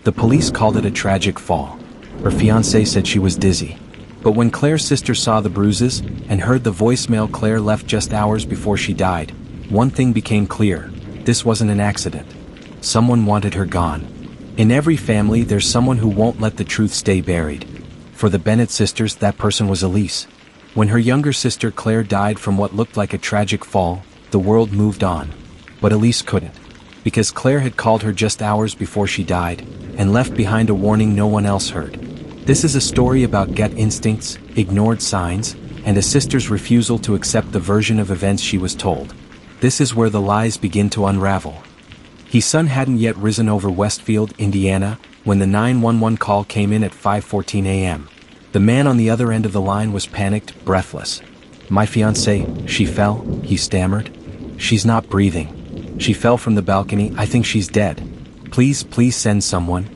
The police called it a tragic fall. Her fiancé said she was dizzy. But when Claire's sister saw the bruises and heard the voicemail Claire left just hours before she died, one thing became clear: this wasn't an accident. Someone wanted her gone. In every family, there's someone who won't let the truth stay buried. For the Bennett sisters, that person was Elise. When her younger sister Claire died from what looked like a tragic fall, the world moved on. But Elise couldn't. Because Claire had called her just hours before she died, and left behind a warning no one else heard. This is a story about gut instincts, ignored signs, and a sister's refusal to accept the version of events she was told. This is where the lies begin to unravel. The sun hadn't yet risen over Westfield, Indiana, when the 911 call came in at 5:14 a.m. The man on the other end of the line was panicked, breathless. "My fiancée, she fell," he stammered. "She's not breathing. She fell from the balcony. I think she's dead. Please send someone."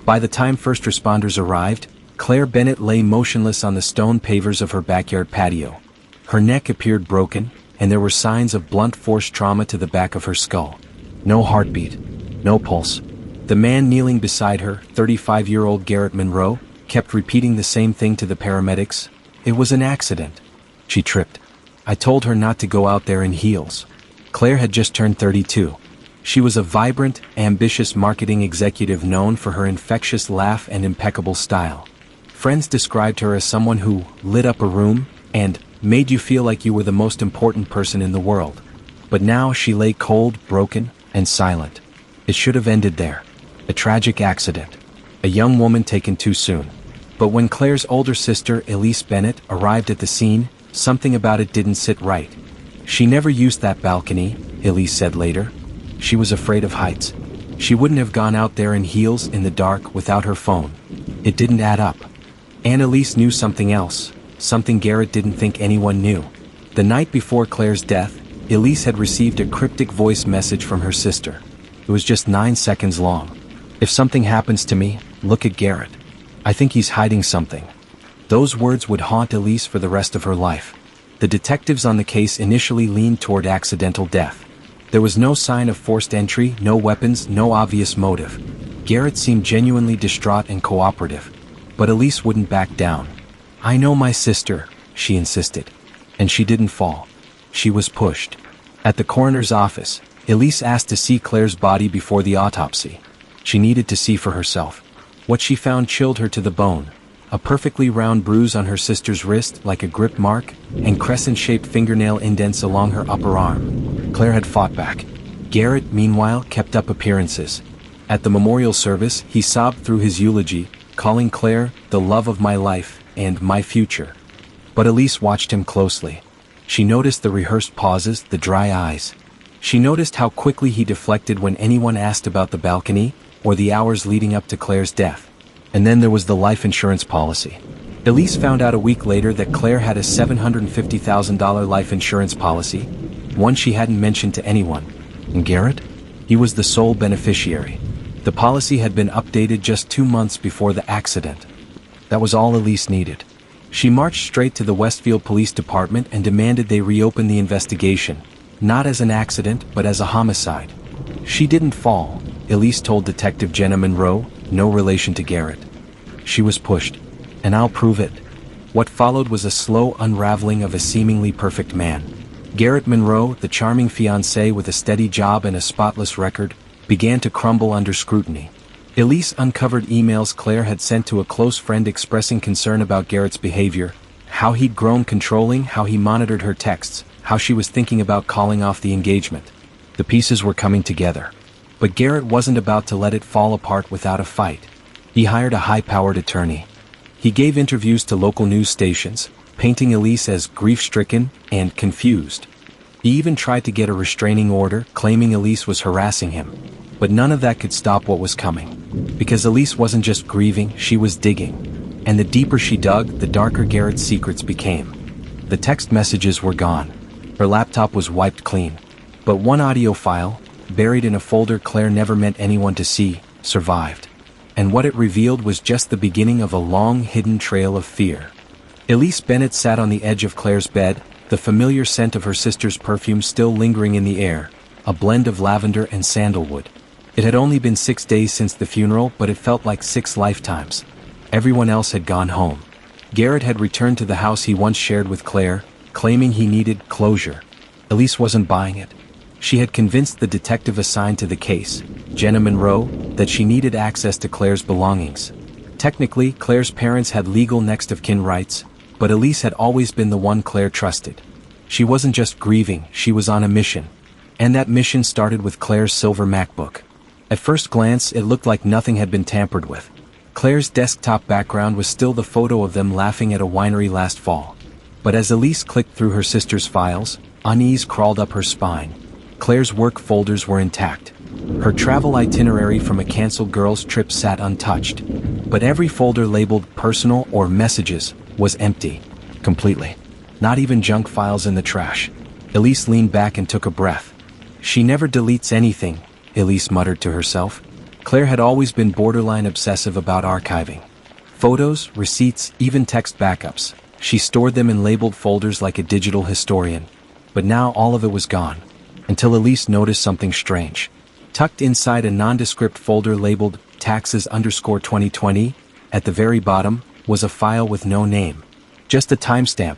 By the time first responders arrived, Claire Bennett lay motionless on the stone pavers of her backyard patio. Her neck appeared broken, and there were signs of blunt force trauma to the back of her skull. No heartbeat. No pulse. The man kneeling beside her, 35-year-old Garrett Monroe, kept repeating the same thing to the paramedics. "It was an accident. She tripped. I told her not to go out there in heels." Claire had just turned 32. She was a vibrant, ambitious marketing executive known for her infectious laugh and impeccable style. Friends described her as someone who lit up a room and made you feel like you were the most important person in the world. But now she lay cold, broken, and silent. It should have ended there. A tragic accident. A young woman taken too soon. But when Claire's older sister, Elise Bennett, arrived at the scene, something about it didn't sit right. "She never used that balcony," Elise said later. "She was afraid of heights. She wouldn't have gone out there in heels in the dark without her phone." It didn't add up. And Elise knew something else, something Garrett didn't think anyone knew. The night before Claire's death, Elise had received a cryptic voice message from her sister. It was just 9 seconds long. "If something happens to me, look at Garrett. I think he's hiding something." Those words would haunt Elise for the rest of her life. The detectives on the case initially leaned toward accidental death. There was no sign of forced entry, no weapons, no obvious motive. Garrett seemed genuinely distraught and cooperative. But Elise wouldn't back down. "I know my sister," she insisted. "And she didn't fall. She was pushed." At the coroner's office, Elise asked to see Claire's body before the autopsy. She needed to see for herself. What she found chilled her to the bone. A perfectly round bruise on her sister's wrist, like a grip mark, and crescent-shaped fingernail indents along her upper arm. Claire had fought back. Garrett, meanwhile, kept up appearances. At the memorial service, he sobbed through his eulogy, calling Claire the love of my life and my future. But Elise watched him closely. She noticed the rehearsed pauses, the dry eyes. She noticed how quickly he deflected when anyone asked about the balcony or the hours leading up to Claire's death. And then there was the life insurance policy. Elise found out a week later that Claire had a $750,000 life insurance policy, one she hadn't mentioned to anyone. And Garrett? He was the sole beneficiary. The policy had been updated just 2 months before the accident. That was all Elise needed. She marched straight to the Westfield Police Department and demanded they reopen the investigation, not as an accident but as a homicide. "She didn't fall," Elise told Detective Jenna Monroe, no relation to Garrett. "She was pushed. And I'll prove it." What followed was a slow unraveling of a seemingly perfect man. Garrett Monroe, the charming fiancé with a steady job and a spotless record, began to crumble under scrutiny. Elise uncovered emails Claire had sent to a close friend expressing concern about Garrett's behavior, how he'd grown controlling, how he monitored her texts, how she was thinking about calling off the engagement. The pieces were coming together. But Garrett wasn't about to let it fall apart without a fight. He hired a high-powered attorney. He gave interviews to local news stations, painting Elise as grief-stricken and confused. He even tried to get a restraining order, claiming Elise was harassing him. But none of that could stop what was coming. Because Elise wasn't just grieving, she was digging. And the deeper she dug, the darker Garrett's secrets became. The text messages were gone. Her laptop was wiped clean. But one audio file, buried in a folder Claire never meant anyone to see, survived. And what it revealed was just the beginning of a long, hidden trail of fear. Elise Bennett sat on the edge of Claire's bed, the familiar scent of her sister's perfume still lingering in the air, a blend of lavender and sandalwood. It had only been 6 days since the funeral, but it felt like 6 lifetimes. Everyone else had gone home. Garrett had returned to the house he once shared with Claire, claiming he needed closure. Elise wasn't buying it. She had convinced the detective assigned to the case, Jenna Monroe, that she needed access to Claire's belongings. Technically, Claire's parents had legal next of kin rights, but Elise had always been the one Claire trusted. She wasn't just grieving, she was on a mission. And that mission started with Claire's silver MacBook. At first glance, it looked like nothing had been tampered with. Claire's desktop background was still the photo of them laughing at a winery last fall. But as Elise clicked through her sister's files, unease crawled up her spine. Claire's work folders were intact. Her travel itinerary from a canceled girls' trip sat untouched. But every folder labeled personal or messages was empty. Completely. Not even junk files in the trash. Elise leaned back and took a breath. She never deletes anything, Elise muttered to herself. Claire had always been borderline obsessive about archiving. Photos, receipts, even text backups. She stored them in labeled folders like a digital historian. But now all of it was gone. Until Elise noticed something strange. Tucked inside a nondescript folder labeled taxes_2020, at the very bottom, was a file with no name. Just a timestamp.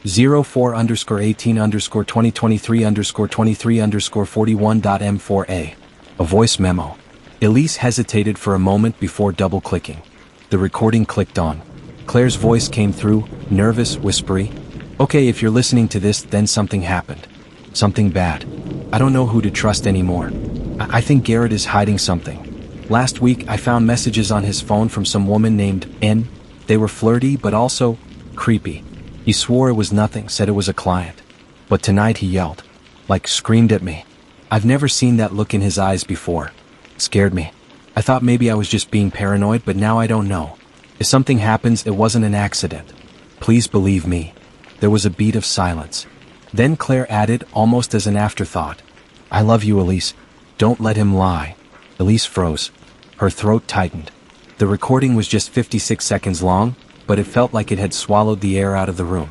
04_2023_23_41.m4a. A voice memo. Elise hesitated for a moment before double-clicking. The recording clicked on. Claire's voice came through, nervous, whispery. Okay, if you're listening to this, then something happened. Something bad. I don't know who to trust anymore. I think Garrett is hiding something. Last week, I found messages on his phone from some woman named N. They were flirty, but also creepy. He swore it was nothing, said it was a client. But tonight he yelled. Like screamed at me. I've never seen that look in his eyes before. It scared me. I thought maybe I was just being paranoid, but now I don't know. If something happens, it wasn't an accident. Please believe me. There was a beat of silence. Then Claire added, almost as an afterthought. I love you, Elise. Don't let him lie. Elise froze. Her throat tightened. The recording was just 56 seconds long, but it felt like it had swallowed the air out of the room.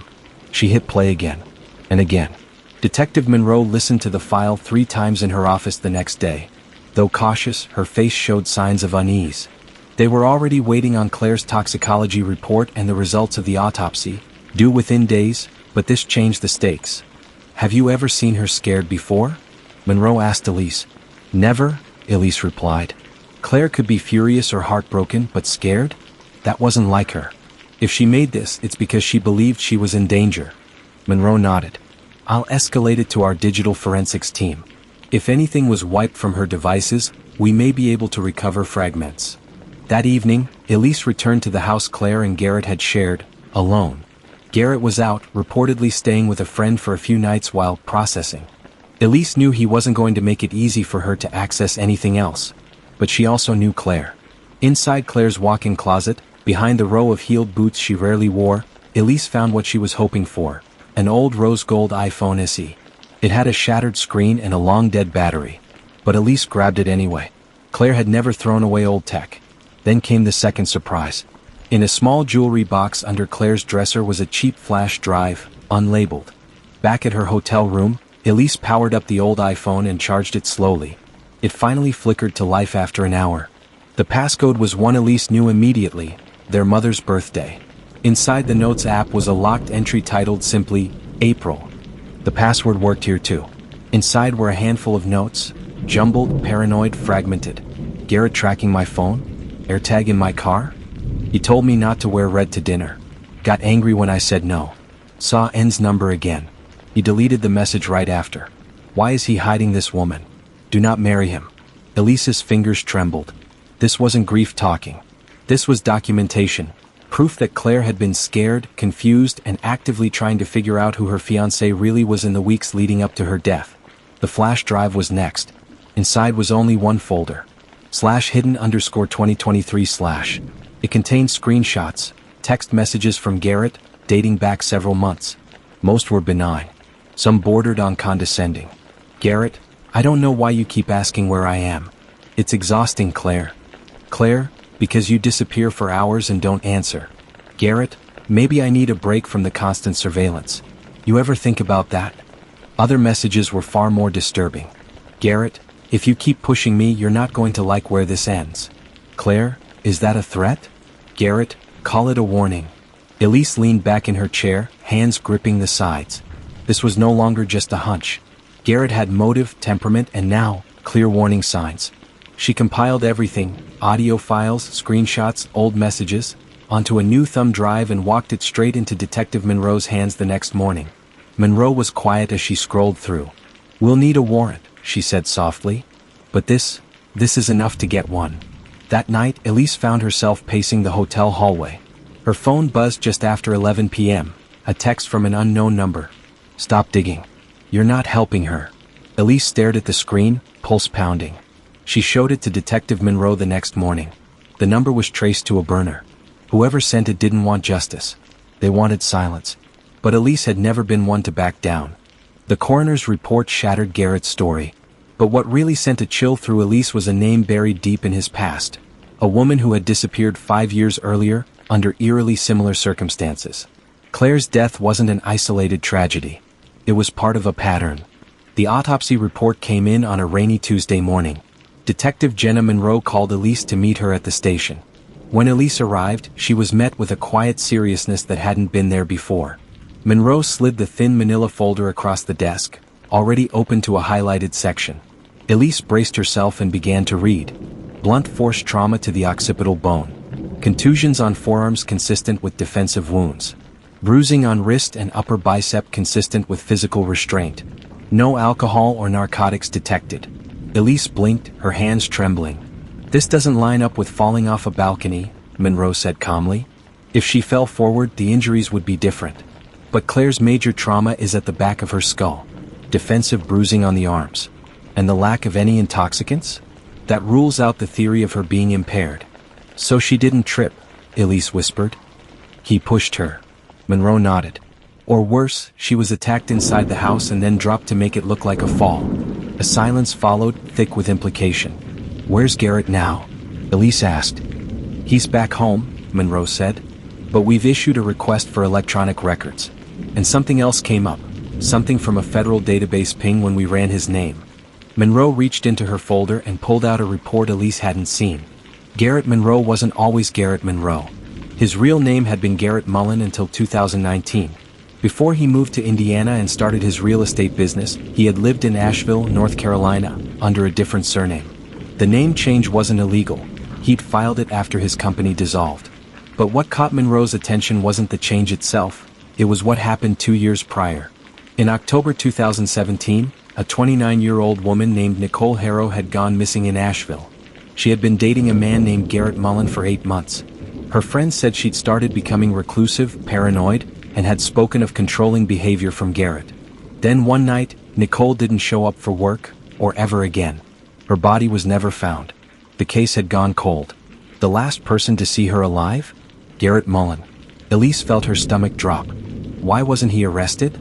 She hit play again. And again. Detective Monroe listened to the file 3 times in her office the next day. Though cautious, her face showed signs of unease. They were already waiting on Claire's toxicology report and the results of the autopsy, due within days, but this changed the stakes. Have you ever seen her scared before? Monroe asked Elise. Never, Elise replied. Claire could be furious or heartbroken, but scared? That wasn't like her. If she made this, it's because she believed she was in danger. Monroe nodded. I'll escalate it to our digital forensics team. If anything was wiped from her devices, we may be able to recover fragments. That evening, Elise returned to the house Claire and Garrett had shared, alone. Garrett was out, reportedly staying with a friend for a few nights while processing. Elise knew he wasn't going to make it easy for her to access anything else. But she also knew Claire. Inside Claire's walk-in closet, behind the row of heeled boots she rarely wore, Elise found what she was hoping for, an old rose-gold iPhone SE. It had a shattered screen and a long-dead battery. But Elise grabbed it anyway. Claire had never thrown away old tech. Then came the second surprise. In a small jewelry box under Claire's dresser was a cheap flash drive, unlabeled. Back at her hotel room, Elise powered up the old iPhone and charged it slowly. It finally flickered to life after an hour. The passcode was one Elise knew immediately, their mother's birthday. Inside the Notes app was a locked entry titled simply, April. The password worked here too. Inside were a handful of notes, jumbled, paranoid, fragmented. Garrett tracking my phone? AirTag in my car? He told me not to wear red to dinner. Got angry when I said no. Saw N's number again. He deleted the message right after. Why is he hiding this woman? Do not marry him. Elise's fingers trembled. This wasn't grief talking. This was documentation. Proof that Claire had been scared, confused, and actively trying to figure out who her fiancé really was in the weeks leading up to her death. The flash drive was next. Inside was only one folder. /hidden_2023/. It contained screenshots, text messages from Garrett, dating back several months. Most were benign. Some bordered on condescending. Garrett, I don't know why you keep asking where I am. It's exhausting, Claire. Claire, because you disappear for hours and don't answer. Garrett, maybe I need a break from the constant surveillance. You ever think about that? Other messages were far more disturbing. Garrett, If you keep pushing me, you're not going to like where this ends. Claire, is that a threat? Garrett, call it a warning. Elise leaned back in her chair, hands gripping the sides. This was no longer just a hunch. Garrett had motive, temperament, and now, clear warning signs. She compiled everything, audio files, screenshots, old messages, onto a new thumb drive and walked it straight into Detective Monroe's hands the next morning. Monroe was quiet as she scrolled through. "We'll need a warrant," she said softly. "But this is enough to get one." That night, Elise found herself pacing the hotel hallway. Her phone buzzed just after 11 p.m., a text from an unknown number. "Stop digging. You're not helping her." Elise stared at the screen, pulse pounding. She showed it to Detective Monroe the next morning. The number was traced to a burner. Whoever sent it didn't want justice. They wanted silence. But Elise had never been one to back down. The coroner's report shattered Garrett's story. But what really sent a chill through Elise was a name buried deep in his past. A woman who had disappeared 5 years earlier, under eerily similar circumstances. Claire's death wasn't an isolated tragedy. It was part of a pattern. The autopsy report came in on a rainy Tuesday morning. Detective Jenna Monroe called Elise to meet her at the station. When Elise arrived, she was met with a quiet seriousness that hadn't been there before. Monroe slid the thin manila folder across the desk, already open to a highlighted section. Elise braced herself and began to read. Blunt force trauma to the occipital bone. Contusions on forearms consistent with defensive wounds. Bruising on wrist and upper bicep consistent with physical restraint. No alcohol or narcotics detected. Elise blinked, her hands trembling. "This doesn't line up with falling off a balcony," Monroe said calmly. "If she fell forward, the injuries would be different. But Claire's major trauma is at the back of her skull. Defensive bruising on the arms. And the lack of any intoxicants? That rules out the theory of her being impaired." "So she didn't trip," Elise whispered. "He pushed her." Monroe nodded. "Or worse, she was attacked inside the house and then dropped to make it look like a fall." A silence followed, thick with implication. "Where's Garrett now?" Elise asked. "He's back home," Monroe said. "But we've issued a request for electronic records. And something else came up. Something from a federal database ping when we ran his name." Monroe reached into her folder and pulled out a report Elise hadn't seen. Garrett Monroe wasn't always Garrett Monroe. His real name had been Garrett Mullen until 2019. Before he moved to Indiana and started his real estate business, he had lived in Asheville, North Carolina, under a different surname. The name change wasn't illegal. He'd filed it after his company dissolved. But what caught Monroe's attention wasn't the change itself, it was what happened 2 years prior. In October 2017, a 29-year-old woman named Nicole Harrow had gone missing in Asheville. She had been dating a man named Garrett Mullen for 8 months. Her friends said she'd started becoming reclusive, paranoid, and had spoken of controlling behavior from Garrett. Then one night, Nicole didn't show up for work, or ever again. Her body was never found. The case had gone cold. The last person to see her alive? Garrett Mullen. Elise felt her stomach drop. Why wasn't he arrested?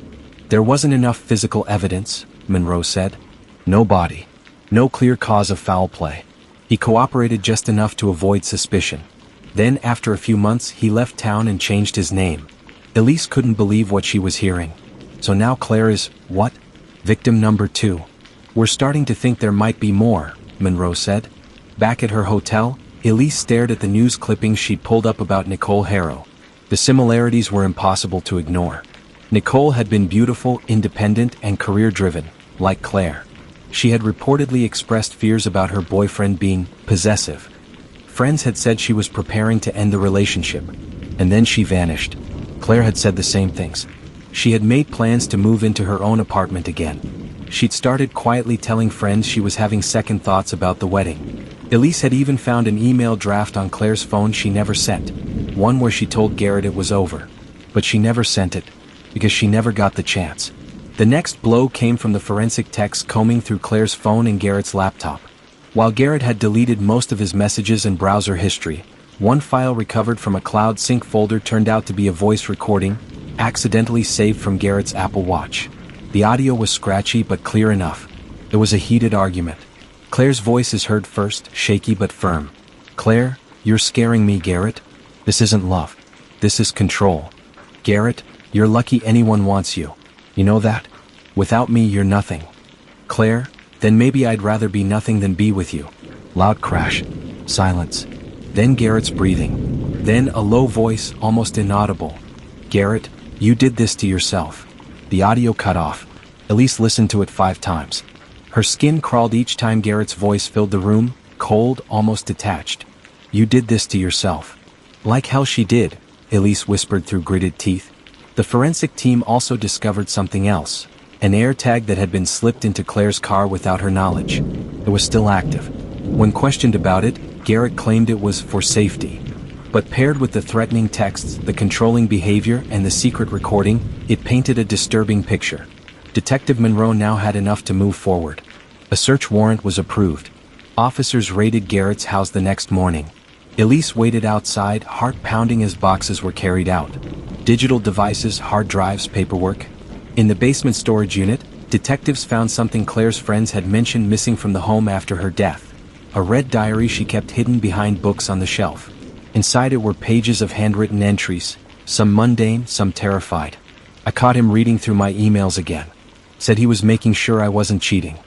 There wasn't enough physical evidence, Monroe said. No body. No clear cause of foul play. He cooperated just enough to avoid suspicion. Then, after a few months, he left town and changed his name. Elise couldn't believe what she was hearing. So now Claire is, what? Victim number 2. We're starting to think there might be more, Monroe said. Back at her hotel, Elise stared at the news clippings she'd pulled up about Nicole Harrow. The similarities were impossible to ignore. Nicole had been beautiful, independent, and career-driven, like Claire. She had reportedly expressed fears about her boyfriend being possessive. Friends had said she was preparing to end the relationship. And then she vanished. Claire had said the same things. She had made plans to move into her own apartment again. She'd started quietly telling friends she was having second thoughts about the wedding. Elise had even found an email draft on Claire's phone she never sent. One where she told Garrett it was over. But she never sent it, because she never got the chance. The next blow came from the forensic techs combing through Claire's phone and Garrett's laptop. While Garrett had deleted most of his messages and browser history, one file recovered from a cloud sync folder turned out to be a voice recording, accidentally saved from Garrett's Apple Watch. The audio was scratchy but clear enough. It was a heated argument. Claire's voice is heard first, shaky but firm. Claire, you're scaring me, Garrett. This isn't love. This is control. Garrett, you're lucky anyone wants you. You know that? Without me, you're nothing. Claire, Then maybe I'd rather be nothing than be with you. Loud crash. Silence. Then Garrett's breathing. Then a low voice, almost inaudible. Garrett, you did this to yourself. The audio cut off. Elise listened to it 5 times. Her skin crawled each time Garrett's voice filled the room, cold, almost detached. You did this to yourself. Like hell she did, Elise whispered through gritted teeth. The forensic team also discovered something else. An AirTag that had been slipped into Claire's car without her knowledge. It was still active. When questioned about it, Garrett claimed it was for safety. But paired with the threatening texts, the controlling behavior, and the secret recording, it painted a disturbing picture. Detective Monroe now had enough to move forward. A search warrant was approved. Officers raided Garrett's house the next morning. Elise waited outside, heart pounding as boxes were carried out. Digital devices, hard drives, paperwork. In the basement storage unit, detectives found something Claire's friends had mentioned missing from the home after her death. A red diary she kept hidden behind books on the shelf. Inside it were pages of handwritten entries, some mundane, some terrified. I caught him reading through my emails again. Said he was making sure I wasn't cheating.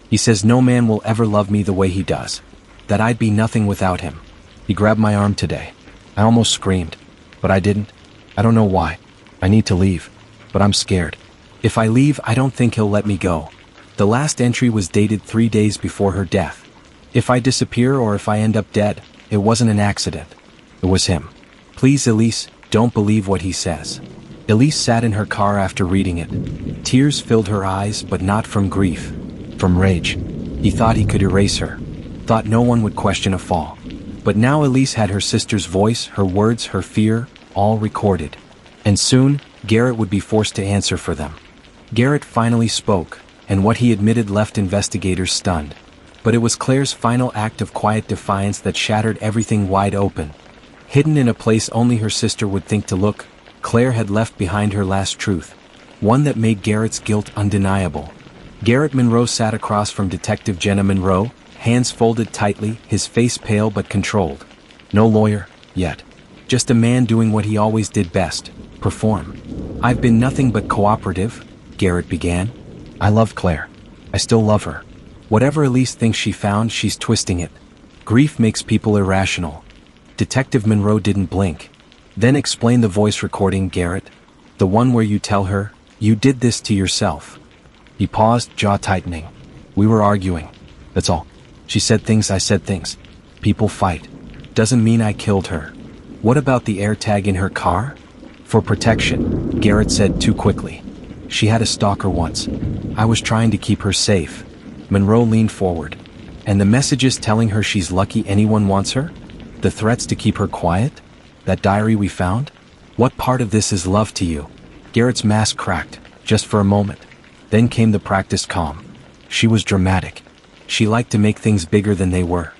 He says no man will ever love me the way he does. That I'd be nothing without him. He grabbed my arm today. I almost screamed, but I didn't. I don't know why. I need to leave, but I'm scared. If I leave, I don't think he'll let me go. The last entry was dated 3 days before her death. If I disappear or if I end up dead, it wasn't an accident. It was him. Please, Elise, don't believe what he says. Elise sat in her car after reading it. Tears filled her eyes, but not from grief. From rage. He thought he could erase her. Thought no one would question a fall. But now Elise had her sister's voice, her words, her fear, all recorded. And soon, Garrett would be forced to answer for them. Garrett finally spoke, and what he admitted left investigators stunned. But it was Claire's final act of quiet defiance that shattered everything wide open. Hidden in a place only her sister would think to look, Claire had left behind her last truth. One that made Garrett's guilt undeniable. Garrett Monroe sat across from Detective Jenna Monroe, hands folded tightly, his face pale but controlled. No lawyer, yet. Just a man doing what he always did best, perform. I've been nothing but cooperative, Garrett began. I loved Claire. I still love her. Whatever Elise thinks she found, she's twisting it. Grief makes people irrational. Detective Monroe didn't blink. Then explain the voice recording, Garrett. The one where you tell her, you did this to yourself. He paused, jaw tightening. We were arguing. That's all. She said things, I said things. People fight. Doesn't mean I killed her. What about the AirTag in her car? For protection, Garrett said too quickly. She had a stalker once. I was trying to keep her safe. Monroe leaned forward. And the messages telling her she's lucky anyone wants her? The threats to keep her quiet? That diary we found? What part of this is love to you? Garrett's mask cracked, just for a moment. Then came the practiced calm. She was dramatic. She liked to make things bigger than they were.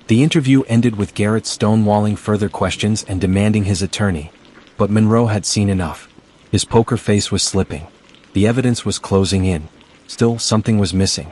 The interview ended with Garrett stonewalling further questions and demanding his attorney. But Monroe had seen enough. His poker face was slipping. The evidence was closing in. Still, something was missing.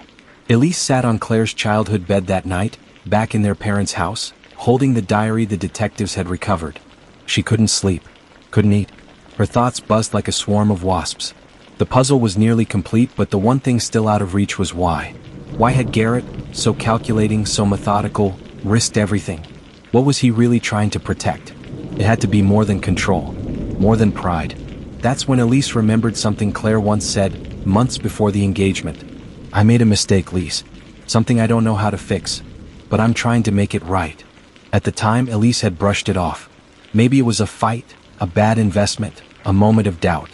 Elise sat on Claire's childhood bed that night, back in their parents' house, holding the diary the detectives had recovered. She couldn't sleep, couldn't eat. Her thoughts buzzed like a swarm of wasps. The puzzle was nearly complete, but the one thing still out of reach was why. Why had Garrett, so calculating, so methodical, risked everything? What was he really trying to protect? It had to be more than control, more than pride. That's when Elise remembered something Claire once said, months before the engagement. I made a mistake, Lise. Something I don't know how to fix. But I'm trying to make it right. At the time, Elise had brushed it off. Maybe it was a fight, a bad investment, a moment of doubt.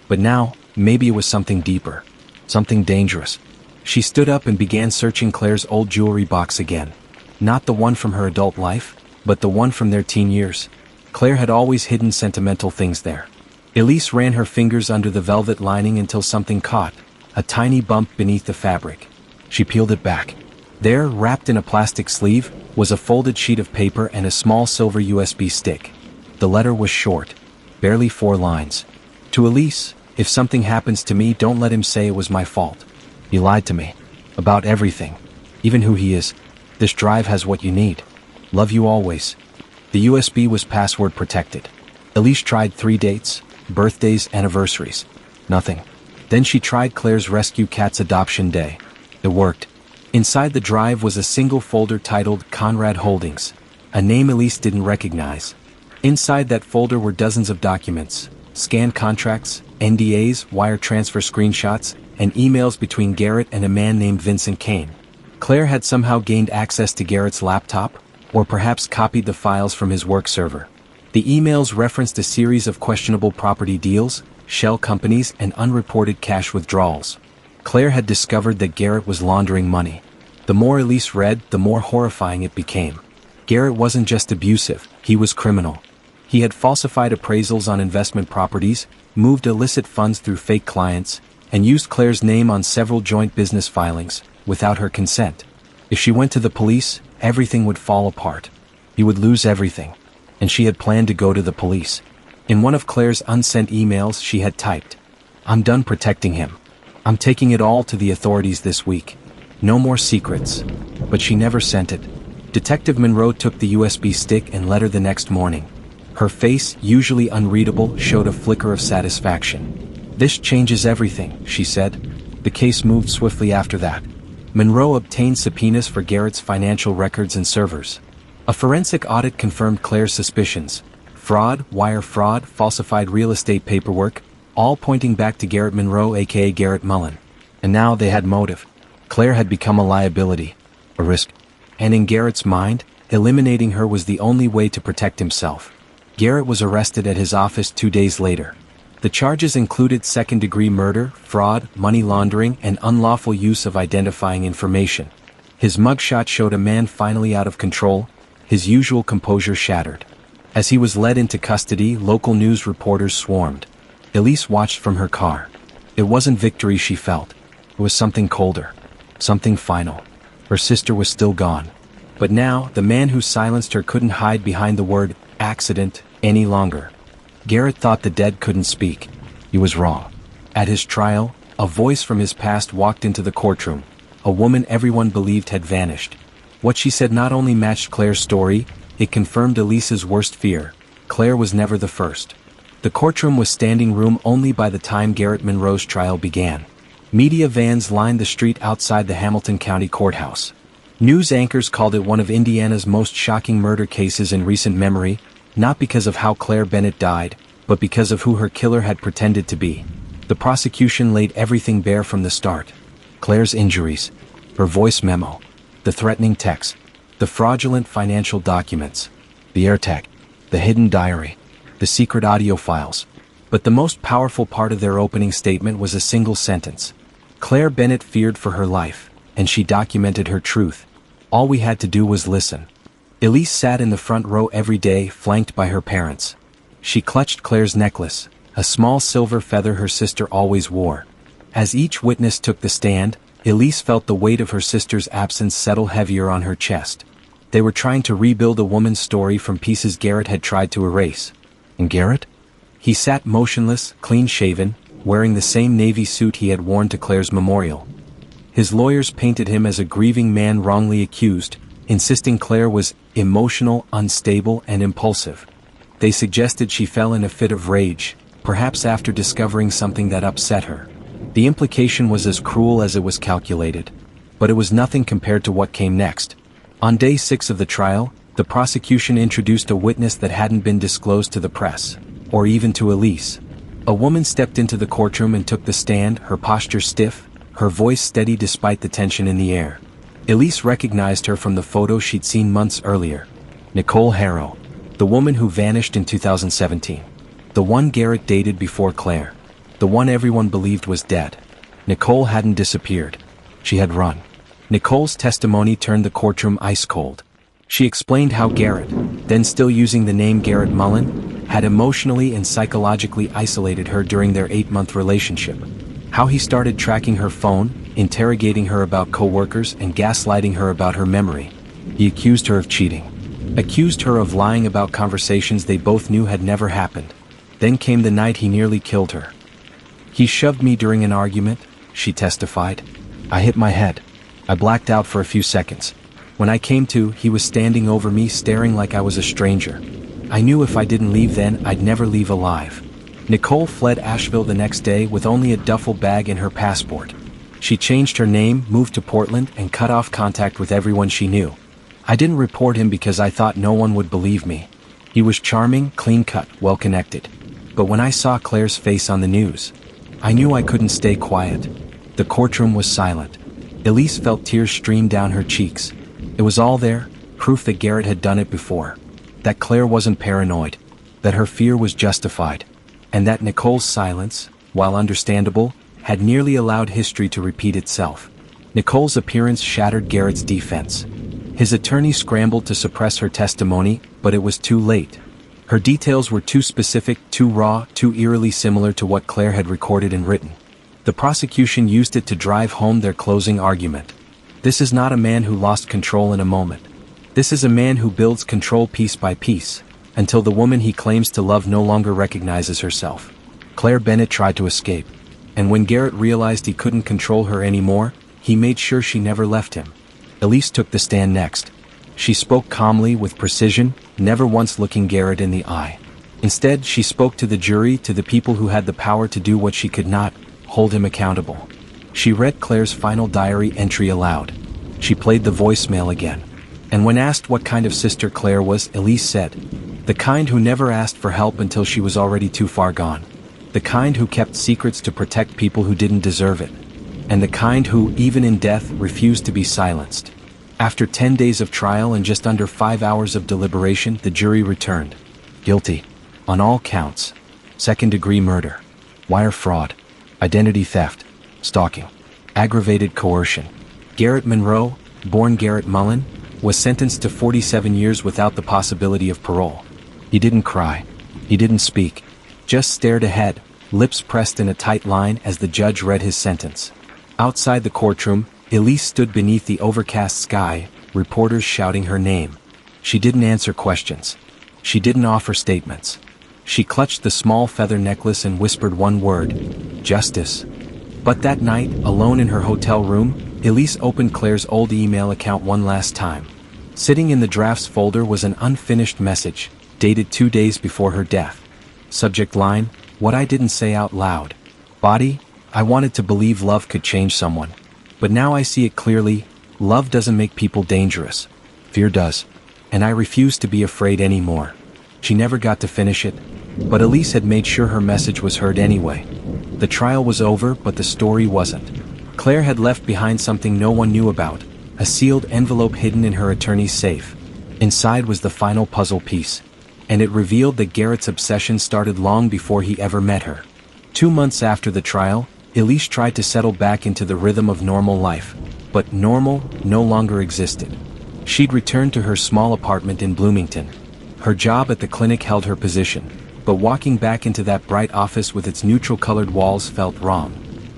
But now, maybe it was something deeper. Something dangerous. She stood up and began searching Claire's old jewelry box again. Not the one from her adult life, but the one from their teen years. Claire had always hidden sentimental things there. Elise ran her fingers under the velvet lining until something caught, a tiny bump beneath the fabric. She peeled it back. There, wrapped in a plastic sleeve, was a folded sheet of paper and a small silver USB stick. The letter was short, barely 4 lines. To Elise, if something happens to me, don't let him say it was my fault. He lied to me. About everything. Even who he is. This drive has what you need. Love you always. The USB was password protected. Elise tried 3 dates, birthdays, anniversaries. Nothing. Then she tried Claire's rescue cat's adoption day. It worked. Inside the drive was a single folder titled Conrad Holdings, a name Elise didn't recognize. Inside that folder were dozens of documents, scanned contracts, NDAs, wire transfer screenshots, and emails between Garrett and a man named Vincent Kane. Claire had somehow gained access to Garrett's laptop, or perhaps copied the files from his work server. The emails referenced a series of questionable property deals, shell companies, and unreported cash withdrawals. Claire had discovered that Garrett was laundering money. The more Elise read, the more horrifying it became. Garrett wasn't just abusive, he was criminal. He had falsified appraisals on investment properties, moved illicit funds through fake clients, and used Claire's name on several joint business filings, without her consent. If she went to the police, everything would fall apart. He would lose everything. And she had planned to go to the police. In one of Claire's unsent emails she had typed, "I'm done protecting him. I'm taking it all to the authorities this week. No more secrets." But she never sent it. Detective Monroe took the USB stick and let her the next morning. Her face, usually unreadable, showed a flicker of satisfaction. "This changes everything," she said. The case moved swiftly after that. Monroe obtained subpoenas for Garrett's financial records and servers. A forensic audit confirmed Claire's suspicions. Fraud, wire fraud, falsified real estate paperwork, all pointing back to Garrett Monroe aka Garrett Mullen. And now they had motive. Claire had become a liability, a risk. And in Garrett's mind, eliminating her was the only way to protect himself. Garrett was arrested at his office 2 days later. The charges included second-degree murder, fraud, money laundering, and unlawful use of identifying information. His mugshot showed a man finally out of control, his usual composure shattered. As he was led into custody, local news reporters swarmed. Elise watched from her car. It wasn't victory she felt. It was something colder. Something final. Her sister was still gone. But now, the man who silenced her couldn't hide behind the word accident any longer. Garrett thought the dead couldn't speak. He was wrong. At his trial, a voice from his past walked into the courtroom. A woman everyone believed had vanished. What she said not only matched Claire's story, it confirmed Elise's worst fear. Claire was never the first. The courtroom was standing room only by the time Garrett Monroe's trial began. Media vans lined the street outside the Hamilton County Courthouse. News anchors called it one of Indiana's most shocking murder cases in recent memory, not because of how Claire Bennett died, but because of who her killer had pretended to be. The prosecution laid everything bare from the start. Claire's injuries, her voice memo, the threatening text, the fraudulent financial documents, the AirTag, the hidden diary, the secret audio files. But the most powerful part of their opening statement was a single sentence. Claire Bennett feared for her life, and she documented her truth. All we had to do was listen. Elise sat in the front row every day, flanked by her parents. She clutched Claire's necklace, a small silver feather her sister always wore. As each witness took the stand, Elise felt the weight of her sister's absence settle heavier on her chest. They were trying to rebuild a woman's story from pieces Garrett had tried to erase. And Garrett? He sat motionless, clean-shaven, wearing the same navy suit he had worn to Claire's memorial. His lawyers painted him as a grieving man wrongly accused, insisting Claire was emotional, unstable, and impulsive. They suggested she fell in a fit of rage, perhaps after discovering something that upset her. The implication was as cruel as it was calculated. But it was nothing compared to what came next. On day 6 of the trial, the prosecution introduced a witness that hadn't been disclosed to the press, or even to Elise. A woman stepped into the courtroom and took the stand, her posture stiff, her voice steady despite the tension in the air. Elise recognized her from the photo she'd seen months earlier. Nicole Harrow, the woman who vanished in 2017. The one Garrett dated before Claire. The one everyone believed was dead. Nicole hadn't disappeared. She had run. Nicole's testimony turned the courtroom ice cold. She explained how Garrett, then still using the name Garrett Mullen, had emotionally and psychologically isolated her during their 8-month relationship. How he started tracking her phone, interrogating her about co-workers, and gaslighting her about her memory. He accused her of cheating. Accused her of lying about conversations they both knew had never happened. Then came the night he nearly killed her. "He shoved me during an argument," she testified. "I hit my head. I blacked out for a few seconds. When I came to, he was standing over me staring like I was a stranger. I knew if I didn't leave then, I'd never leave alive." Nicole fled Asheville the next day with only a duffel bag and her passport. She changed her name, moved to Portland, and cut off contact with everyone she knew. I didn't report him because I thought no one would believe me. He was charming, clean-cut, well-connected. But when I saw Claire's face on the news, I knew I couldn't stay quiet. The courtroom was silent. Elise felt tears stream down her cheeks. It was all there, proof that Garrett had done it before. That Claire wasn't paranoid. That her fear was justified. And that Nicole's silence, while understandable, had nearly allowed history to repeat itself. Nicole's appearance shattered Garrett's defense. His attorney scrambled to suppress her testimony, but it was too late. Her details were too specific, too raw, too eerily similar to what Claire had recorded and written. The prosecution used it to drive home their closing argument. This is not a man who lost control in a moment. This is a man who builds control piece by piece, until the woman he claims to love no longer recognizes herself. Claire Bennett tried to escape, and when Garrett realized he couldn't control her anymore, he made sure she never left him. Elise took the stand next. She spoke calmly, with precision, never once looking Garrett in the eye. Instead, she spoke to the jury, to the people who had the power to do what she could not, hold him accountable. She read Claire's final diary entry aloud. She played the voicemail again. And when asked what kind of sister Claire was, Elise said, "The kind who never asked for help until she was already too far gone. The kind who kept secrets to protect people who didn't deserve it. And the kind who, even in death, refused to be silenced." After 10 days of trial and just under 5 hours of deliberation, the jury returned. Guilty. On all counts. Second-degree murder. Wire fraud. Identity theft. Stalking. Aggravated coercion. Garrett Monroe, born Garrett Mullen, was sentenced to 47 years without the possibility of parole. He didn't cry. He didn't speak. Just stared ahead, lips pressed in a tight line as the judge read his sentence. Outside the courtroom, Elise stood beneath the overcast sky, reporters shouting her name. She didn't answer questions. She didn't offer statements. She clutched the small feather necklace and whispered one word: justice. But that night, alone in her hotel room, Elise opened Claire's old email account one last time. Sitting in the drafts folder was an unfinished message, dated 2 days before her death. Subject line: what I didn't say out loud. Body: I wanted to believe love could change someone. But now I see it clearly. Love doesn't make people dangerous. Fear does. And I refuse to be afraid anymore. She never got to finish it, but Elise had made sure her message was heard anyway. The trial was over, but the story wasn't. Claire had left behind something no one knew about, a sealed envelope hidden in her attorney's safe. Inside was the final puzzle piece, and it revealed that Garrett's obsession started long before he ever met her. 2 months after the trial, Elise tried to settle back into the rhythm of normal life, but normal no longer existed. She'd returned to her small apartment in Bloomington. Her job at the clinic held her position, but walking back into that bright office with its neutral-colored walls felt wrong.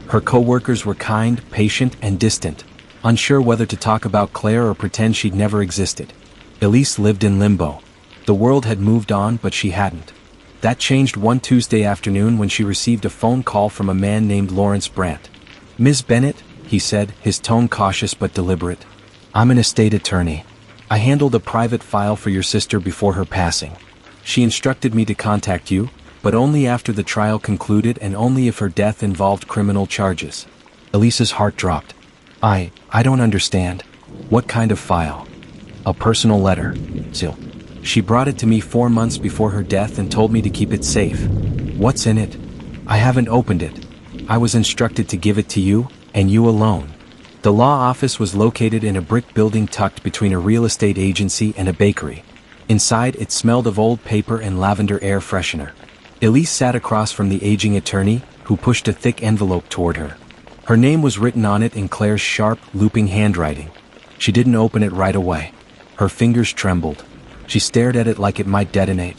Her co-workers were kind, patient, and distant, unsure whether to talk about Claire or pretend she'd never existed. Elise lived in limbo. The world had moved on, but she hadn't. That changed one Tuesday afternoon when she received a phone call from a man named Lawrence Brandt. "Ms. Bennett," he said, his tone cautious but deliberate. "I'm an estate attorney. I handled a private file for your sister before her passing. She instructed me to contact you, but only after the trial concluded and only if her death involved criminal charges." Elise's heart dropped. I don't understand. What kind of file?" "A personal letter, Sil. She brought it to me 4 months before her death and told me to keep it safe." "What's in it?" "I haven't opened it. I was instructed to give it to you, and you alone." The law office was located in a brick building tucked between a real estate agency and a bakery. Inside, it smelled of old paper and lavender air freshener. Elise sat across from the aging attorney, who pushed a thick envelope toward her. Her name was written on it in Claire's sharp, looping handwriting. She didn't open it right away. Her fingers trembled. She stared at it like it might detonate.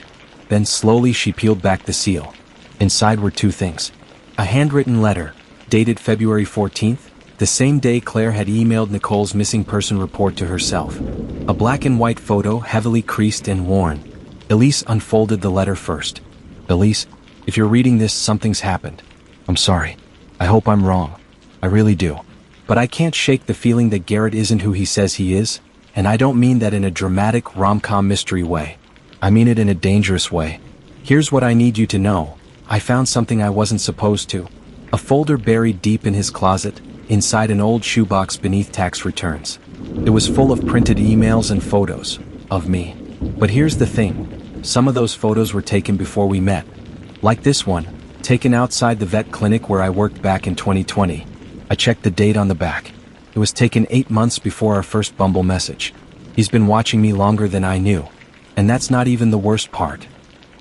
Then slowly she peeled back the seal. Inside were 2 things. A handwritten letter, dated February 14th, the same day Claire had emailed Nicole's missing person report to herself. A black and white photo, heavily creased and worn. Elise unfolded the letter first. "Elise, if you're reading this, something's happened. I'm sorry. I hope I'm wrong. I really do. But I can't shake the feeling that Garrett isn't who he says he is. And I don't mean that in a dramatic rom-com mystery way. I mean it in a dangerous way. Here's what I need you to know. I found something I wasn't supposed to. A folder buried deep in his closet, inside an old shoebox beneath tax returns. It was full of printed emails and photos of me. But here's the thing. Some of those photos were taken before we met. Like this one, taken outside the vet clinic where I worked back in 2020. I checked the date on the back. It was taken 8 months before our first Bumble message. He's been watching me longer than I knew. And that's not even the worst part.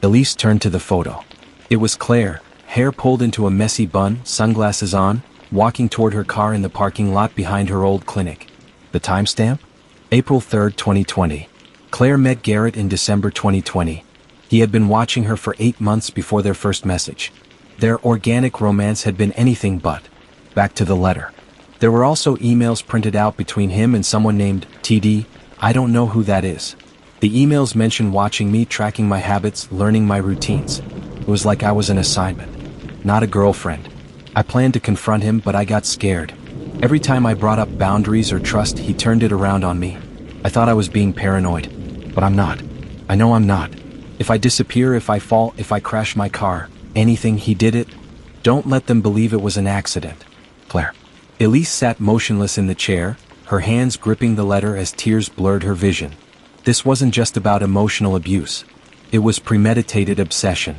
Elise turned to the photo. It was Claire, hair pulled into a messy bun, sunglasses on, walking toward her car in the parking lot behind her old clinic. The timestamp? April 3, 2020. Claire met Garrett in December 2020. He had been watching her for 8 months before their first message. Their organic romance had been anything but. Back to the letter. There were also emails printed out between him and someone named TD. I don't know who that is. The emails mentioned watching me, tracking my habits, learning my routines. It was like I was an assignment, not a girlfriend. I planned to confront him, but I got scared. Every time I brought up boundaries or trust, he turned it around on me. I thought I was being paranoid, but I'm not. I know I'm not. If I disappear, if I fall, if I crash my car, anything, he did it. Don't let them believe it was an accident. Claire. Elise sat motionless in the chair, her hands gripping the letter as tears blurred her vision. This wasn't just about emotional abuse. It was premeditated obsession.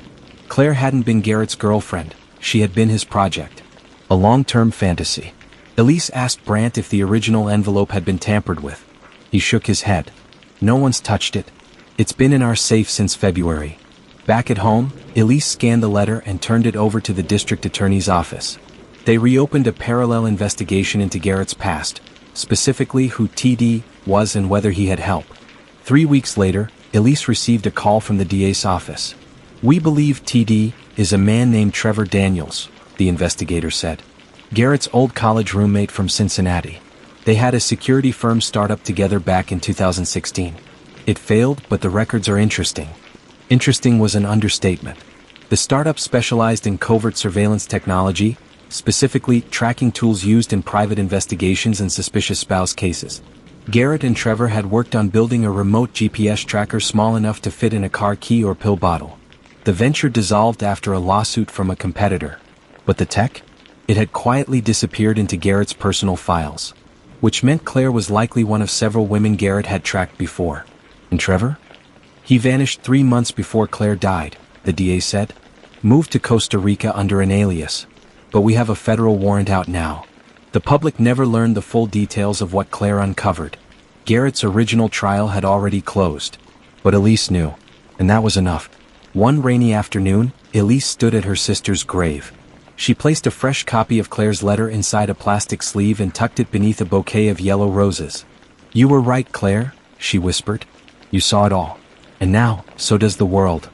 Claire hadn't been Garrett's girlfriend. She had been his project. A long-term fantasy. Elise asked Brandt if the original envelope had been tampered with. He shook his head. No one's touched it. It's been in our safe since February. Back at home, Elise scanned the letter and turned it over to the district attorney's office. They reopened a parallel investigation into Garrett's past, specifically who TD was and whether he had help. 3 weeks later, Elise received a call from the DA's office. We believe TD is a man named Trevor Daniels, the investigator said. Garrett's old college roommate from Cincinnati. They had a security firm startup together back in 2016. It failed, but the records are interesting. Interesting was an understatement. The startup specialized in covert surveillance technology, specifically tracking tools used in private investigations and suspicious spouse cases. Garrett and Trevor had worked on building a remote GPS tracker small enough to fit in a car key or pill bottle. The venture dissolved after a lawsuit from a competitor. But the tech? It had quietly disappeared into Garrett's personal files. Which meant Claire was likely one of several women Garrett had tracked before. And Trevor? He vanished 3 months before Claire died, the DA said. Moved to Costa Rica under an alias. But we have a federal warrant out now. The public never learned the full details of what Claire uncovered. Garrett's original trial had already closed. But Elise knew. And that was enough. One rainy afternoon, Elise stood at her sister's grave. She placed a fresh copy of Claire's letter inside a plastic sleeve and tucked it beneath a bouquet of yellow roses. You were right, Claire, she whispered. You saw it all. And now, so does the world.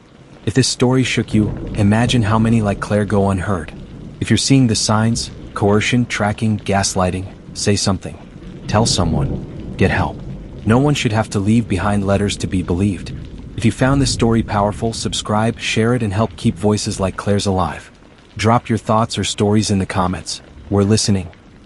If this story shook you, imagine how many like Claire go unheard. If you're seeing the signs, coercion, tracking, gaslighting, say something. Tell someone. Get help. No one should have to leave behind letters to be believed. If you found this story powerful, subscribe, share it, and help keep voices like Claire's alive. Drop your thoughts or stories in the comments. We're listening.